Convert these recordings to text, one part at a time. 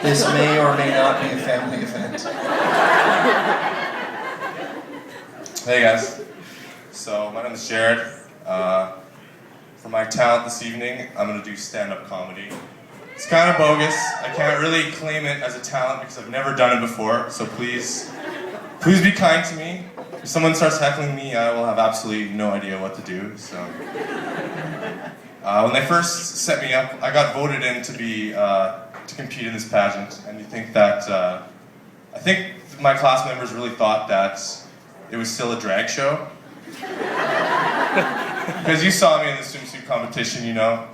This may or may not be a family event. Hey guys, so my name is Jared. For my talent this evening, I'm going to do stand-up comedy. It's kind of bogus. I can't really claim it as a talent because I've never done it before, so please be kind to me. If someone starts heckling me, I will have absolutely no idea what to do, so. When they first set me up, I got voted in to compete in this pageant, and you think that, I think my class members really thought that it was still a drag show. Because you saw me in the swimsuit competition, you know.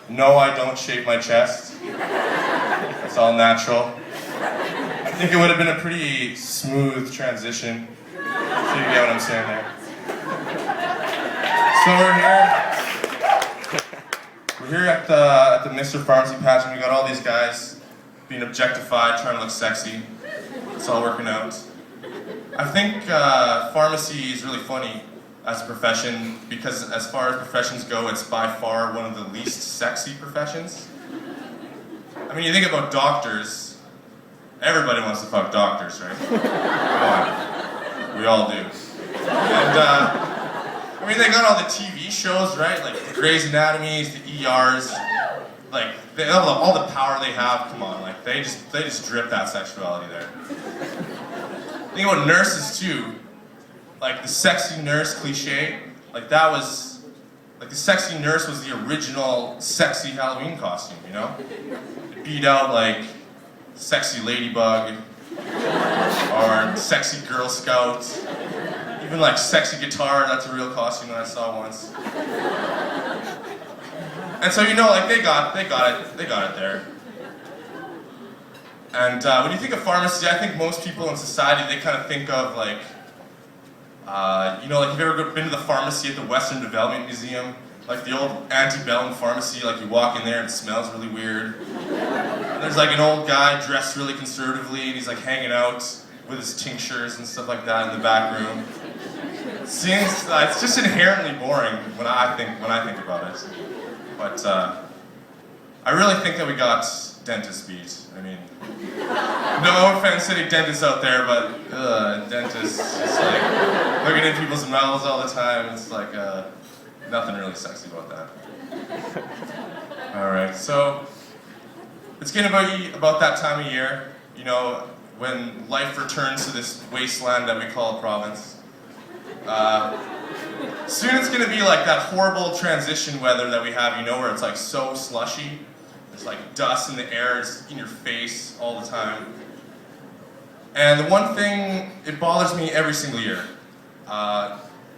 No, I don't shave my chest. It's all natural. I think it would have been a pretty smooth transition. So you get what I'm saying there. So we're here at the Mr. Pharmacy pageant. We got all these guys being objectified, trying to look sexy. It's all working out. I think pharmacy is really funny as a profession because as far as professions go, it's by far one of the least sexy professions. I mean, you think about doctors, everybody wants to fuck doctors, right? Come on. We all do. And, I mean, they got all the TV shows, right? Like the Grey's Anatomies, the ERs, like all the power they have, come on, like they just drip that sexuality there. Think about nurses too. Like the sexy nurse cliche, like that was, like the sexy nurse was the original sexy Halloween costume, you know? It beat out like sexy ladybug, or sexy Girl Scout, even like sexy guitar, that's a real costume that I saw once. And so you know, like they got it there. And when you think of pharmacy, I think most people in society, they kind of think of like, you know, like have you ever been to the pharmacy at the Western Development Museum? Like the old antebellum pharmacy, like you walk in there and it smells really weird. And there's like an old guy dressed really conservatively and he's like hanging out with his tinctures and stuff like that in the back room. It's just inherently boring when I think about it. But I really think that we got dentist beat. I mean, no offense to any dentists out there, but dentists just like looking in people's mouths all the time. It's like nothing really sexy about that. All right, so it's getting about that time of year, you know, when life returns to this wasteland that we call a province. Soon it's gonna be like that horrible transition weather that we have, you know, where it's like so slushy. There's like dust in the air, it's in your face all the time. And the one thing, it bothers me every single year.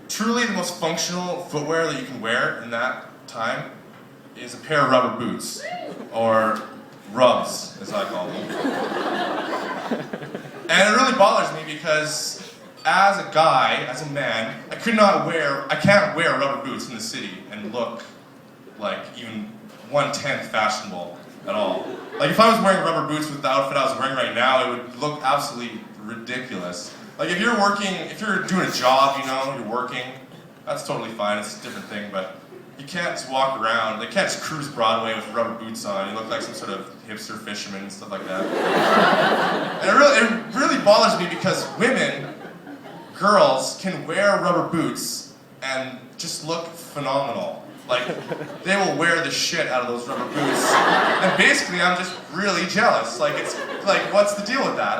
Truly the most functional footwear that you can wear in that time is a pair of rubber boots, or rubs, as I call them. And it really bothers me because as a guy, as a man, I can't wear rubber boots in the city and look like even 1/10 fashionable at all. Like if I was wearing rubber boots with the outfit I was wearing right now, it would look absolutely ridiculous. Like if you're doing a job, you know, you're working, that's totally fine, it's a different thing, but you can't just walk around, they can't just cruise Broadway with rubber boots on, you look like some sort of hipster fisherman and stuff like that. And it really bothers me because girls can wear rubber boots and just look phenomenal. Like, they will wear the shit out of those rubber boots. And basically, I'm just really jealous. Like, it's like, what's the deal with that?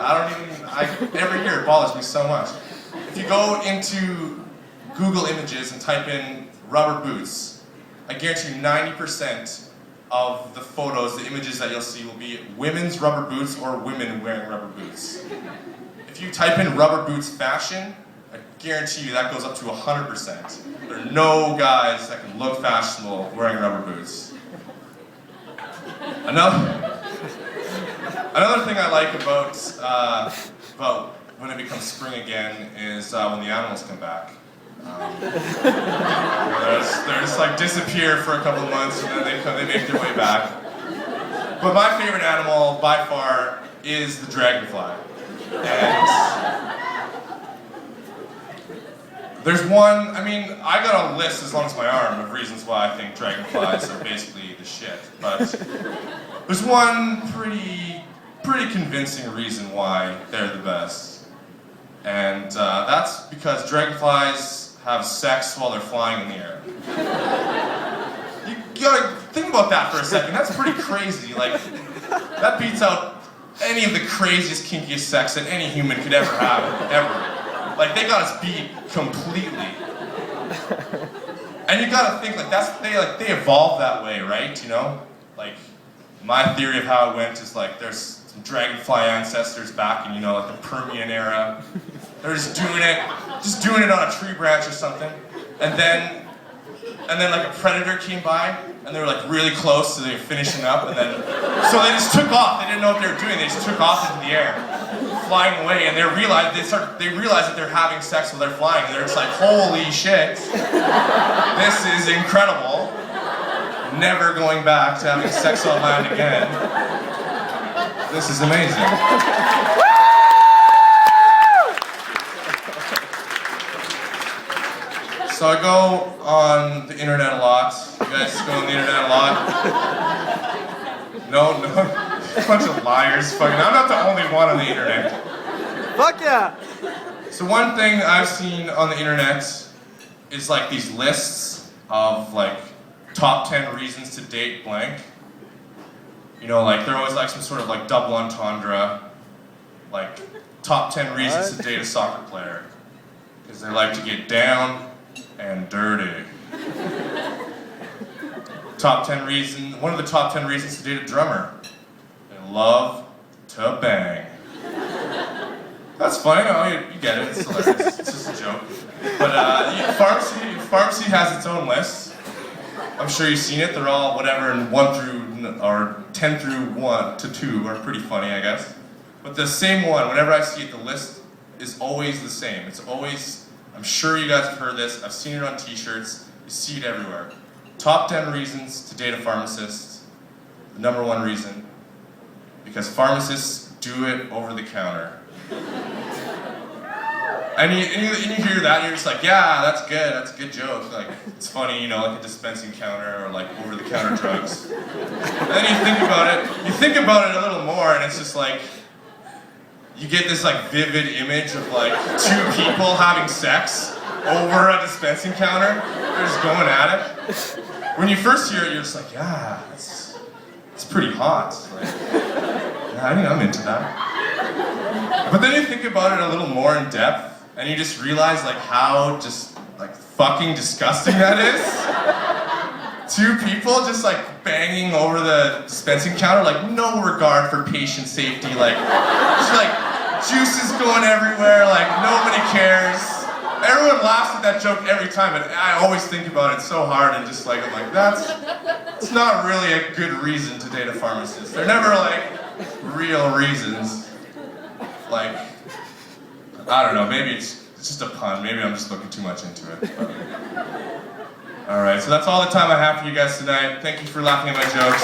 Every year it bothers me so much. If you go into Google Images and type in rubber boots, I guarantee you 90% of the photos, the images that you'll see will be women's rubber boots or women wearing rubber boots. If you type in rubber boots fashion, I guarantee you that goes up to 100%. There are no guys that can look fashionable wearing rubber boots. Another thing I like about when it becomes spring again is when the animals come back. They just like disappear for a couple of months and then they make their way back. But my favorite animal by far is the dragonfly. And There's one, I mean, I got a list as long as my arm of reasons why I think dragonflies are basically the shit, but there's one pretty convincing reason why they're the best. And that's because dragonflies have sex while they're flying in the air. You gotta think about that for a second. That's pretty crazy. Like, that beats out any of the craziest, kinkiest sex that any human could ever have, ever. Like, they got us beat completely. And you gotta think, like, they evolved that way, right? You know? Like, my theory of how it went is like, there's some dragonfly ancestors back in, you know, like the Permian era. They're just doing it on a tree branch or something. And then like a predator came by, and they were like really close, so they were finishing up, and then, so they just took off. They didn't know what they were doing. They just took off into the air, flying away, and they realize that they're having sex while they're flying, and they're just like, holy shit, this is incredible. Never going back to having sex on land again. This is amazing. So I go on the internet a lot. You guys go on the internet a lot? No. Bunch of liars. Fucking, I'm not the only one on the internet. Fuck yeah! So one thing I've seen on the internet is like these lists of like top 10 reasons to date blank. You know, like they're always like some sort of like double entendre. Like top 10 reasons to date a soccer player. Because they like to get down and dirty. One of the top 10 reasons to date a drummer. They love to bang. That's funny, no, you get it, it's hilarious, it's just a joke. But pharmacy has its own list. I'm sure you've seen it, they're all whatever, and 10 through 1 to 2 are pretty funny, I guess. But the same one, whenever I see it, the list is always the same. It's always, I'm sure you guys have heard this, I've seen it on t-shirts, you see it everywhere. Top 10 reasons to date a pharmacist. The number one reason, because pharmacists do it over the counter. And you hear that and you're just like, yeah, that's a good joke. Like, it's funny, you know, like a dispensing counter or like over the counter drugs. And then you think about it a little more and it's just like, you get this like vivid image of like two people having sex over a dispensing counter. They're just going at it. When you first hear it, you're just like, yeah, it's pretty hot. Like, yeah, I think I'm into that. But then you think about it a little more in depth, and you just realize like how just like fucking disgusting that is. Two people just like banging over the dispensing counter, like no regard for patient safety, like just like juices going everywhere, like nobody cares. Everyone laughs at that joke every time, and I always think about it so hard and just like, I'm like, it's not really a good reason to date a pharmacist. They're never like real reasons. Like, I don't know, maybe it's just a pun, maybe I'm just looking too much into it. Alright, so that's all the time I have for you guys tonight. Thank you for laughing at my jokes.